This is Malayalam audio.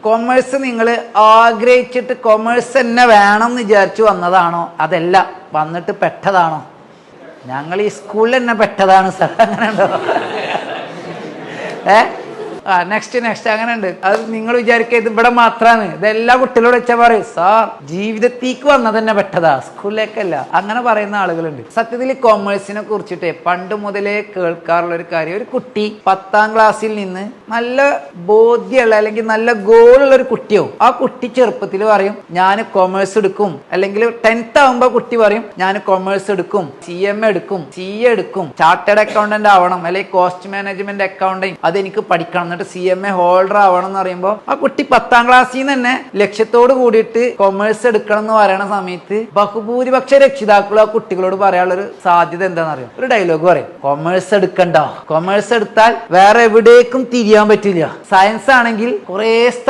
കൊമേഴ്സ് നിങ്ങൾ ആഗ്രഹിച്ചിട്ട് കൊമേഴ്സ് തന്നെ വേണം എന്ന് വിചാരിച്ചു വന്നതാണോ, അതല്ല വന്നിട്ട് പെട്ടതാണോ? ഞങ്ങൾ ഈ സ്കൂളിൽ തന്നെ പെട്ടതാണ് സാർ. അങ്ങനെ ഉണ്ടോ? നെക്സ്റ്റ് അങ്ങനെ ഉണ്ട്. അത് നിങ്ങൾ വിചാരിക്കുക ഇത് ഇവിടെ മാത്രമാണ്, ഇത് എല്ലാ കുട്ടികളോട് വെച്ചാൽ പറയും സാർ ജീവിതത്തേക്ക് വന്നത് തന്നെ പെട്ടതാ, സ്കൂളിലേക്കല്ല. അങ്ങനെ പറയുന്ന ആളുകളുണ്ട്. സത്യത്തിൽ കൊമേഴ്സിനെ കുറിച്ചിട്ട് പണ്ട് മുതലേ കേൾക്കാറുള്ള ഒരു കാര്യം, ഒരു കുട്ടി 10ാം ക്ലാസ്സിൽ നിന്ന് നല്ല ബോധ്യമുള്ള അല്ലെങ്കിൽ നല്ല ഗോളുള്ള ഒരു കുട്ടിയോ, ആ കുട്ടി ചെറുപ്പത്തിൽ പറയും ഞാൻ കൊമേഴ്സ് എടുക്കും. അല്ലെങ്കിൽ 10th ആകുമ്പോ കുട്ടി പറയും ഞാൻ കൊമേഴ്സ് എടുക്കും, CMA എടുക്കും, CA എടുക്കും, ചാർട്ടേഡ് അക്കൗണ്ടന്റ് ആവണം, അല്ലെങ്കിൽ കോസ്റ്റ് മാനേജ്മെന്റ് അക്കൗണ്ടിങ് അതെനിക്ക് പഠിക്കണം, എന്നിട്ട് CMA ഹോൾഡർ ആവണം എന്ന് പറയുമ്പോൾ ആ കുട്ടി 10ാം ക്ലാസ്സിൽ നിന്ന് തന്നെ ലക്ഷ്യത്തോട് കൂടിയിട്ട് കൊമേഴ്സ് എടുക്കണം എന്ന് പറയുന്ന സമയത്ത് ബഹുഭൂരിപക്ഷ രക്ഷിതാക്കളും ആ കുട്ടികളോട് പറയാനുള്ള ഒരു സാധ്യത എന്താണെന്ന് അറിയാം. ഒരു ഡയലോഗ് പറയും, കൊമേഴ്സ് എടുക്കണ്ട, കൊമേഴ്സ് എടുത്താൽ വേറെ എവിടേക്കും തിരിയാൻ പറ്റില്ല. സയൻസ് ആണെങ്കിൽ കുറേ